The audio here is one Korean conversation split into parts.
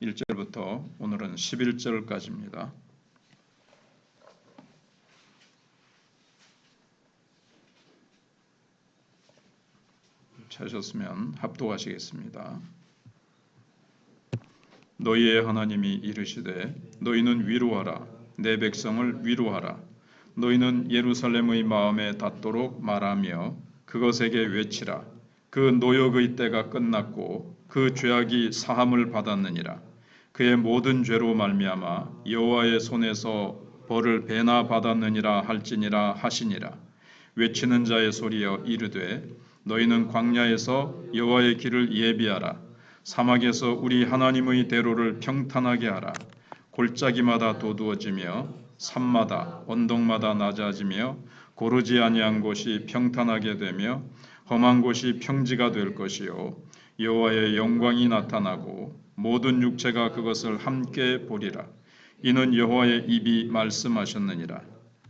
1절부터 오늘은 11절까지입니다. 찾으셨으면 합독하시겠습니다. 너희의 하나님이 이르시되 너희는 위로하라. 내 백성을 위로하라. 너희는 예루살렘의 마음에 닿도록 말하며 그것에게 외치라. 그 노역의 때가 끝났고 그 죄악이 사함을 받았느니라. 그의 모든 죄로 말미암아 여호와의 손에서 벌을 배나 받았느니라 할지니라 하시니라. 외치는 자의 소리여 이르되 너희는 광야에서 여호와의 길을 예비하라. 사막에서 우리 하나님의 대로를 평탄하게 하라. 골짜기마다 도두어지며 산마다 언덕마다 낮아지며 고르지 아니한 곳이 평탄하게 되며 험한 곳이 평지가 될 것이요 여호와의 영광이 나타나고 모든 육체가 그것을 함께 보리라. 이는 여호와의 입이 말씀하셨느니라.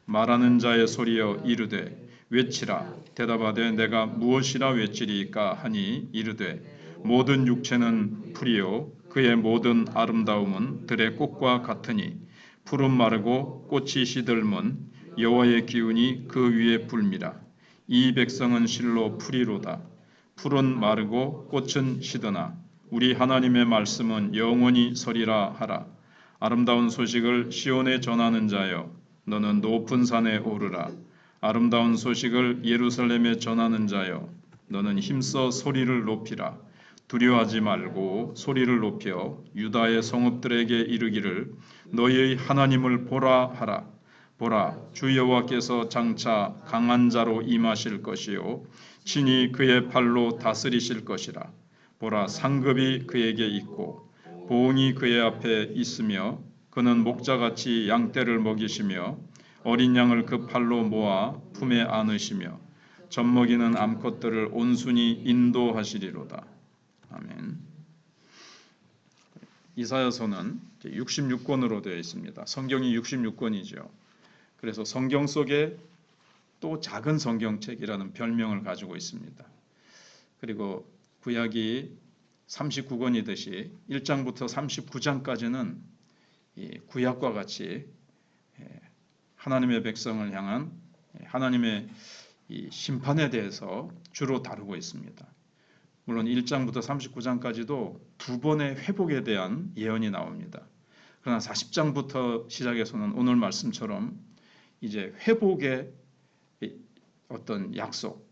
말하는 자의 소리여 이르되 외치라. 대답하되 내가 무엇이라 외치리이까 하니 이르되 모든 육체는 풀이요 그의 모든 아름다움은 들의 꽃과 같으니 푸른 마르고 꽃이 시들면 여호와의 기운이 그 위에 불미라. 이 백성은 실로 풀이로다. 풀은 마르고 꽃은 시드나 우리 하나님의 말씀은 영원히 서리라 하라. 아름다운 소식을 시온에 전하는 자여 너는 높은 산에 오르라. 아름다운 소식을 예루살렘에 전하는 자여 너는 힘써 소리를 높이라. 두려워하지 말고 소리를 높여 유다의 성읍들에게 이르기를 너희의 하나님을 보라 하라. 보라, 주 여호와께서 장차 강한 자로 임하실 것이요 친히 그의 팔로 다스리실 것이라. 보라, 상급이 그에게 있고 보응이 그의 앞에 있으며 그는 목자같이 양떼를 먹이시며 어린 양을 그 팔로 모아 품에 안으시며 젖먹이는 암컷들을 온순히 인도하시리로다. 아멘. 이사야서는 66권으로 되어 있습니다. 성경이 66권이죠. 그래서 성경 속에 또 작은 성경책이라는 별명을 가지고 있습니다. 그리고 구약이 39권이듯이 1장부터 39장까지는 구약과 같이 하나님의 백성을 향한 하나님의 심판에 대해서 주로 다루고 있습니다. 물론 1장부터 39장까지도 두 번의 회복에 대한 예언이 나옵니다. 그러나 40장부터 시작해서는 오늘 말씀처럼 이제 회복의 어떤 약속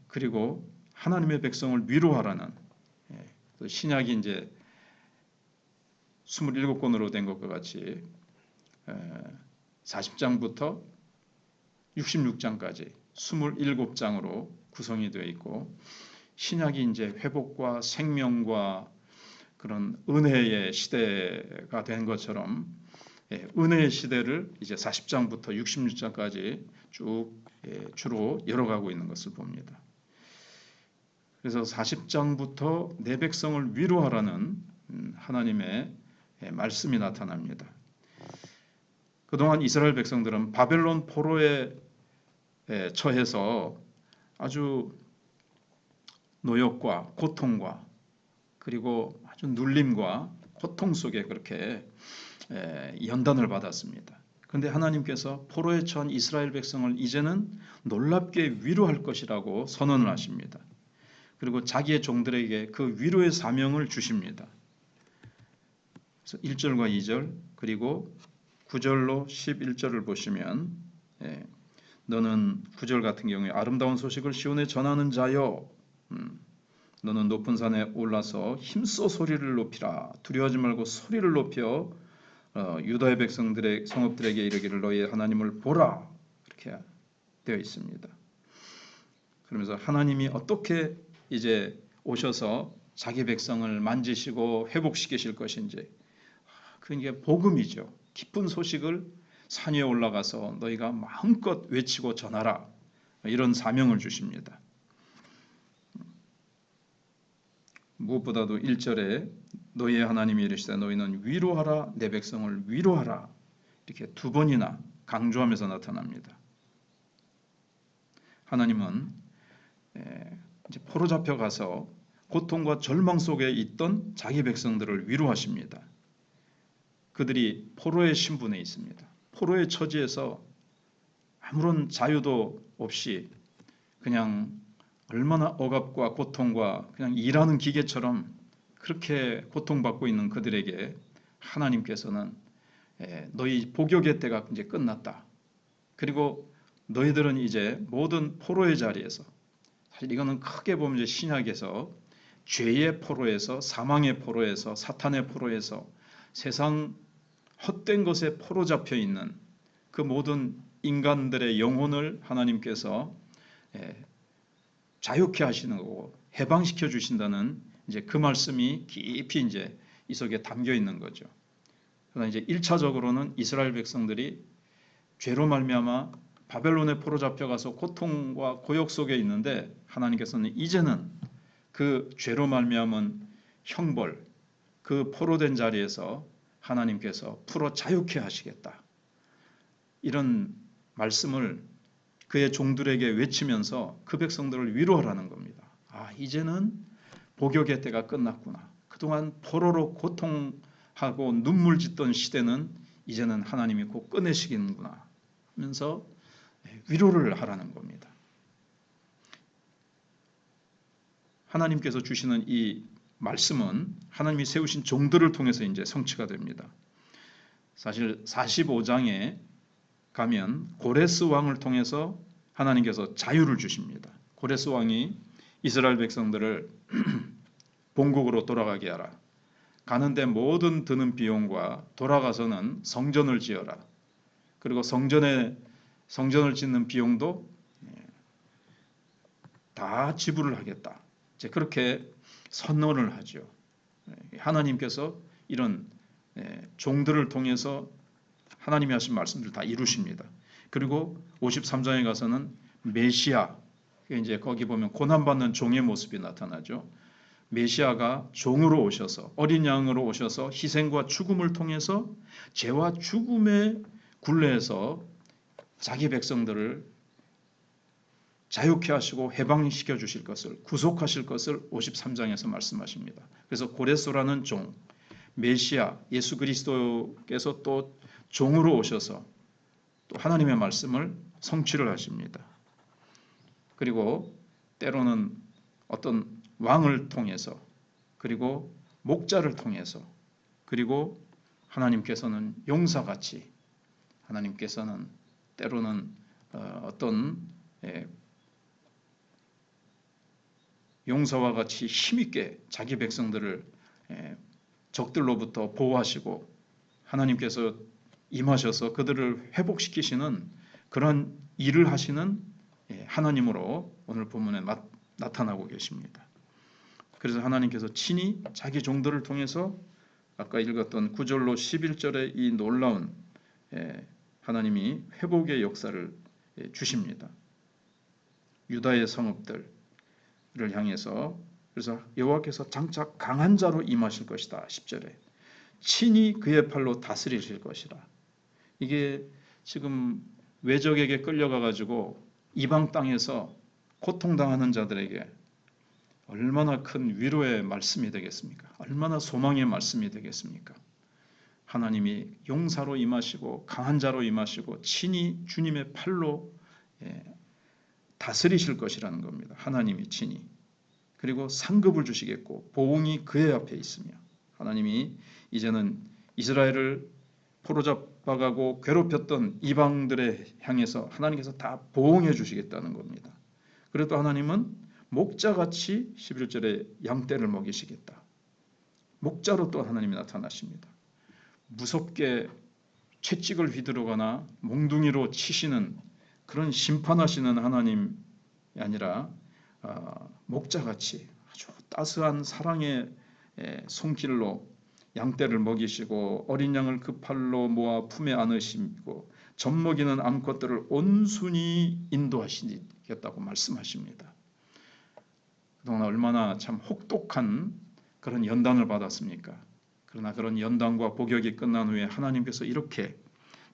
그리고 하나님의 백성을 위로하라는 신약이 이제 27권으로 된 것과 같이 40장부터 66장까지 27장으로 구성이 되어 있고 신약이 이제 회복과 생명과 그런 은혜의 시대가 된 것처럼 은혜의 시대를 이제 40장부터 66장까지 쭉 주로 열어가고 있는 것을 봅니다. 그래서 40장부터 내 백성을 위로하라는 하나님의 말씀이 나타납니다. 그동안 이스라엘 백성들은 바벨론 포로에 처해서 아주 노역과 고통과 그리고 아주 눌림과 고통 속에 그렇게 연단을 받았습니다. 그런데 하나님께서 포로에 처한 이스라엘 백성을 이제는 놀랍게 위로할 것이라고 선언을 하십니다. 그리고 자기의 종들에게 그 위로의 사명을 주십니다. 그래서 1절과 2절 그리고 9절로 11절을 보시면 너는 9절 같은 경우에 아름다운 소식을 시온에 전하는 자여 너는 높은 산에 올라서 힘써 소리를 높이라. 두려워하지 말고 소리를 높여 유다의 백성들의 성읍들에게 이르기를 너희의 하나님을 보라. 이렇게 되어 있습니다. 그러면서 하나님이 어떻게 이제 오셔서 자기 백성을 만지시고 회복시키실 것인지 그게 복음이죠. 기쁜 소식을 산 위에 올라가서 너희가 마음껏 외치고 전하라. 이런 사명을 주십니다. 무엇보다도 1절에 너희의 하나님이 이르시되 너희는 위로하라 내 백성을 위로하라 이렇게 두 번이나 강조하면서 나타납니다. 하나님은 이제 포로 잡혀가서 고통과 절망 속에 있던 자기 백성들을 위로하십니다. 그들이 포로의 신분에 있습니다. 포로의 처지에서 아무런 자유도 없이 그냥 얼마나 억압과 고통과 그냥 일하는 기계처럼 그렇게 고통받고 있는 그들에게 하나님께서는 너희 복역의 때가 이제 끝났다. 그리고 너희들은 이제 모든 포로의 자리에서, 사실 이거는 크게 보면 이제 신약에서 죄의 포로에서, 사망의 포로에서, 사탄의 포로에서, 세상 헛된 것에 포로 잡혀 있는 그 모든 인간들의 영혼을 하나님께서 자유케 하시는 거고 해방시켜 주신다는 이제 그 말씀이 깊이 이제 이 속에 담겨 있는 거죠. 그러나 이제 1차적으로는 이스라엘 백성들이 죄로 말미암아 바벨론에 포로 잡혀가서 고통과 고역 속에 있는데 하나님께서는 이제는 그 죄로 말미암은 형벌, 그 포로된 자리에서 하나님께서 풀어 자유케 하시겠다. 이런 말씀을 그의 종들에게 외치면서 그 백성들을 위로하라는 겁니다. 이제는 복역의 때가 끝났구나. 그동안 포로로 고통하고 눈물 짓던 시대는 이제는 하나님이 곧 꺼내시겠구나 하면서 위로를 하라는 겁니다. 하나님께서 주시는 이 말씀은 하나님이 세우신 종들을 통해서 이제 성취가 됩니다. 사실 45장에 가면 고레스 왕을 통해서 하나님께서 자유를 주십니다. 고레스 왕이 이스라엘 백성들을 본국으로 돌아가게 하라. 가는데 모든 드는 비용과 돌아가서는 성전을 지어라. 그리고 성전을 짓는 비용도 다 지불을 하겠다. 이제 그렇게 선언을 하죠. 하나님께서 이런 종들을 통해서 하나님이 하신 말씀들 다 이루십니다. 그리고 53장에 가서는 메시아, 이제 거기 보면 고난받는 종의 모습이 나타나죠. 메시아가 종으로 오셔서 어린 양으로 오셔서 희생과 죽음을 통해서 죄와 죽음의 굴레에서 자기 백성들을 자유케 하시고 해방시켜 주실 것을, 구속하실 것을 53장에서 말씀하십니다. 그래서 고레스라는 종, 메시아 예수 그리스도께서 또 종으로 오셔서 또 하나님의 말씀을 성취를 하십니다. 그리고 때로는 어떤 왕을 통해서, 그리고 목자를 통해서, 그리고 하나님께서는 용사같이, 하나님께서는 때로는 어떤 용사와 같이 힘있게 자기 백성들을 적들로부터 보호하시고 하나님께서 임하셔서 그들을 회복시키시는 그런 일을 하시는 하나님으로 오늘 본문에 나타나고 계십니다. 그래서 하나님께서 친히 자기 종들을 통해서 아까 읽었던 9절로 11절의 이 놀라운 하나님이 회복의 역사를 주십니다. 유다의 성읍들을 향해서, 그래서 여호와께서 장차 강한 자로 임하실 것이다. 10절에 친히 그의 팔로 다스리실 것이라. 이게 지금 외적에게 끌려가 가지고 이방 땅에서 고통당하는 자들에게 얼마나 큰 위로의 말씀이 되겠습니까? 얼마나 소망의 말씀이 되겠습니까? 하나님이 용사로 임하시고 강한 자로 임하시고 친히 주님의 팔로 다스리실 것이라는 겁니다. 하나님이 친히. 그리고 상급을 주시겠고 보응이 그의 앞에 있으며, 하나님이 이제는 이스라엘을 포로잡아가고 괴롭혔던 이방들에 향해서 하나님께서 다 보응해 주시겠다는 겁니다. 그래도 하나님은 목자같이 11절에 양떼를 먹이시겠다. 목자로 또 하나님이 나타나십니다. 무섭게 채찍을 휘두르거나 몽둥이로 치시는 그런 심판하시는 하나님이 아니라 목자같이 아주 따스한 사랑의 손길로 양떼를 먹이시고 어린 양을 그 팔로 모아 품에 안으시고 젖먹이는 암컷들을 온순히 인도하시겠다고 말씀하십니다. 그동안 얼마나 참 혹독한 그런 연단을 받았습니까? 그러나 그런 연단과 복역이 끝난 후에 하나님께서 이렇게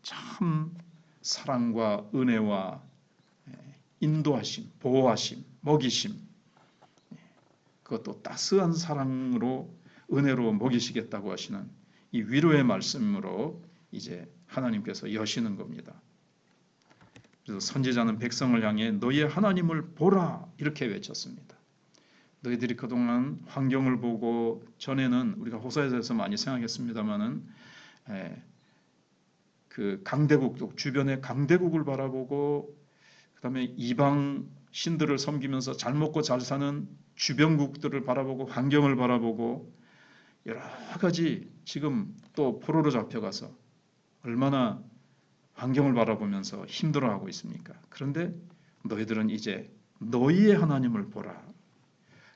참 사랑과 은혜와 인도하심, 보호하심, 먹이심, 그것도 따스한 사랑으로 은혜로 먹이시겠다고 하시는 이 위로의 말씀으로 이제 하나님께서 여시는 겁니다. 그래서 선지자는 백성을 향해 너희의 하나님을 보라 이렇게 외쳤습니다. 너희들이 그동안 환경을 보고, 전에는 우리가 호사에서 많이 생각했습니다마는 그 강대국, 주변의 강대국을 바라보고, 그다음에 이방 신들을 섬기면서 잘 먹고 잘 사는 주변국들을 바라보고, 환경을 바라보고, 여러 가지 지금 또 포로로 잡혀가서 얼마나 환경을 바라보면서 힘들어하고 있습니까? 그런데 너희들은 이제 너희의 하나님을 보라.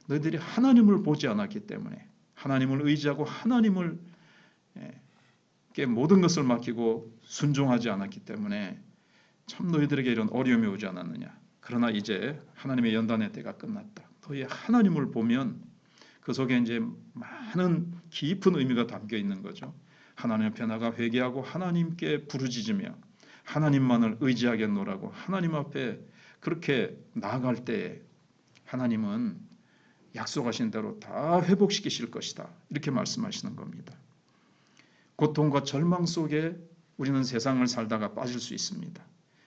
너희들이 하나님을 보지 않았기 때문에, 하나님을 의지하고 하나님을 께 모든 것을 맡기고 순종하지 않았기 때문에 참 너희들에게 이런 어려움이 오지 않았느냐. 그러나 이제 하나님의 연단의 때가 끝났다. 너희 하나님을 보면 그 속에 이제 많은 깊은 의미가 담겨 있는 거죠. 하나님의 변화가 회개하고 하나님께 부르짖으며 하나님만을 의지하겠노라고 하나님 앞에 그렇게 나아갈 때에 하나님은 약속하신 대로 다 회복시키실 것이다. 이렇게 말씀하시는 겁니다. 고통과 절망 속에 우리는 세상을 살다가 빠질 수 있습니다.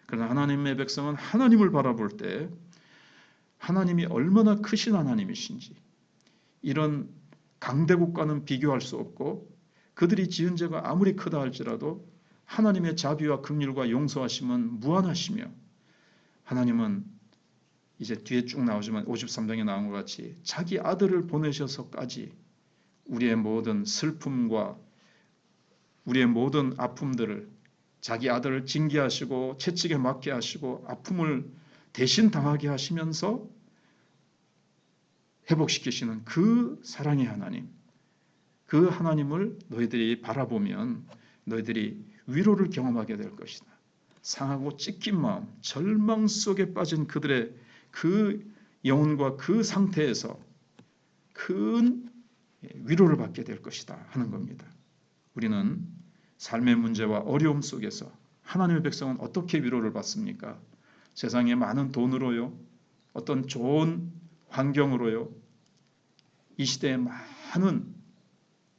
그러나 하나님의 백성은 하나님을 바라볼 때 하나님이 얼마나 크신 하나님이신지, 이런 강대국과는 비교할 수 없고 그들이 지은 죄가 아무리 크다 할지라도 하나님의 자비와 긍휼과 용서하심은 무한하시며, 하나님은 이제 뒤에 쭉 나오지만 53장에 나온 것 같이 자기 아들을 보내셔서까지 우리의 모든 슬픔과 우리의 모든 아픔들을 자기 아들을 징계하시고 채찍에 맞게 하시고 아픔을 대신 당하게 하시면서 회복시키시는 그 사랑의 하나님, 그 하나님을 너희들이 바라보면 너희들이 위로를 경험하게 될 것이다. 상하고 찢긴 마음, 절망 속에 빠진 그들의 그 영혼과 그 상태에서 큰 위로를 받게 될 것이다 하는 겁니다. 우리는 삶의 문제와 어려움 속에서 하나님의 백성은 어떻게 위로를 받습니까? 세상에 많은 돈으로요, 어떤 좋은 환경으로요, 이 시대에 많은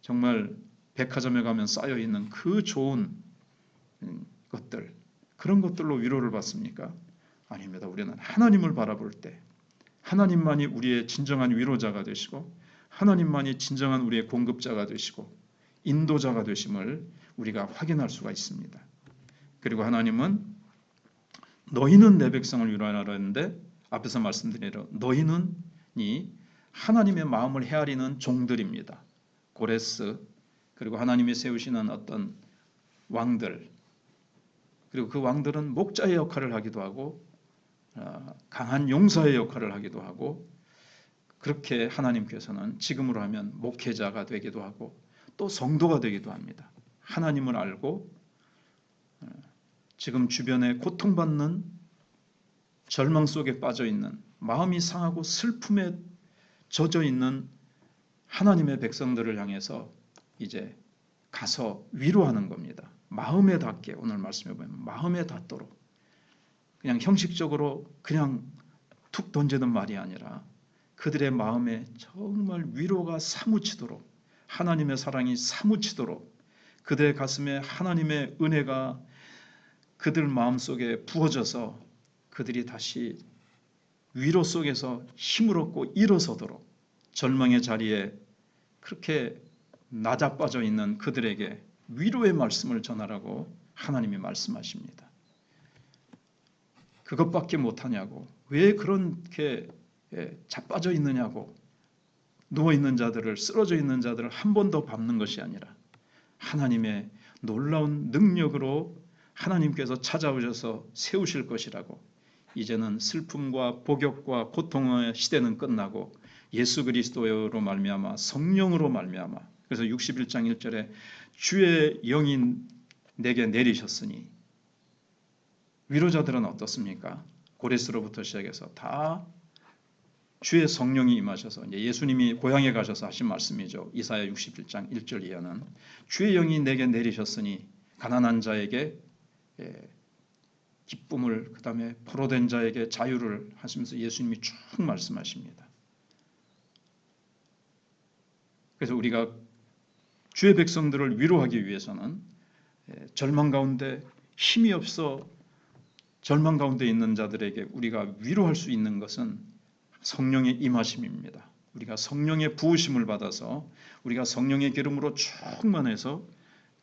정말 백화점에 가면 쌓여 있는 그 좋은 것들, 그런 것들로 위로를 받습니까? 아닙니다. 우리는 하나님을 바라볼 때 하나님만이 우리의 진정한 위로자가 되시고 하나님만이 진정한 우리의 공급자가 되시고 인도자가 되심을 우리가 확인할 수가 있습니다. 그리고 하나님은 너희는 내 백성을 위로하라 했는데, 앞에서 말씀드린 대로 너희는이 하나님의 마음을 헤아리는 종들입니다. 고레스, 그리고 하나님이 세우시는 어떤 왕들, 그리고 그 왕들은 목자의 역할을 하기도 하고 강한 용사의 역할을 하기도 하고, 그렇게 하나님께서는 지금으로 하면 목회자가 되기도 하고 또 성도가 되기도 합니다. 하나님을 알고 지금 주변에 고통받는 절망 속에 빠져 있는, 마음이 상하고 슬픔에 젖어 있는 하나님의 백성들을 향해서 이제 가서 위로하는 겁니다. 마음에 닿게, 오늘 말씀해 보면 마음에 닿도록, 그냥 형식적으로 그냥 툭 던지는 말이 아니라 그들의 마음에 정말 위로가 사무치도록, 하나님의 사랑이 사무치도록, 그들의 가슴에 하나님의 은혜가 그들 마음속에 부어져서 그들이 다시 위로 속에서 힘을 얻고 일어서도록, 절망의 자리에 그렇게 낮아빠져 있는 그들에게 위로의 말씀을 전하라고 하나님이 말씀하십니다. 그것밖에 못하냐고, 왜 그렇게 자빠져 있느냐고, 누워있는 자들을, 쓰러져 있는 자들을 한 번 더 밟는 것이 아니라 하나님의 놀라운 능력으로 하나님께서 찾아오셔서 세우실 것이라고, 이제는 슬픔과 복역과 고통의 시대는 끝나고 예수 그리스도로 말미암아 성령으로 말미암아, 그래서 61장 1절에 주의 영이 내게 내리셨으니, 위로자들은 어떻습니까? 고레스로부터 시작해서 다 주의 성령이 임하셔서, 이제 예수님이 고향에 가셔서 하신 말씀이죠. 이사야 61장 1절 이하는 주의 영이 내게 내리셨으니 가난한 자에게 기쁨을, 그 다음에 포로된 자에게 자유를 하시면서 예수님이 쭉 말씀하십니다. 그래서 우리가 주의 백성들을 위로하기 위해서는 절망 가운데 힘이 없어 절망 가운데 있는 자들에게 우리가 위로할 수 있는 것은 성령의 임하심입니다. 우리가 성령의 부으심을 받아서 우리가 성령의 기름으로 충만해서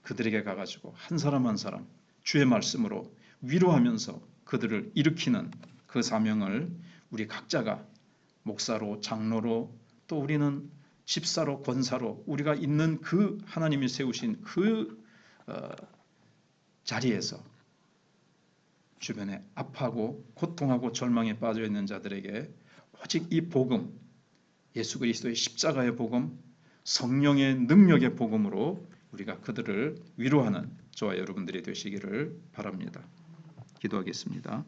그들에게 가가지고 한 사람 한 사람 주의 말씀으로 위로하면서 그들을 일으키는 그 사명을 우리 각자가 목사로 장로로 또 우리는 집사로 권사로 우리가 있는 그 하나님이 세우신 그 자리에서 주변에 아파하고 고통하고 절망에 빠져 있는 자들에게 오직 이 복음, 예수 그리스도의 십자가의 복음, 성령의 능력의 복음으로 우리가 그들을 위로하는 저와 여러분들이 되시기를 바랍니다. 기도하겠습니다.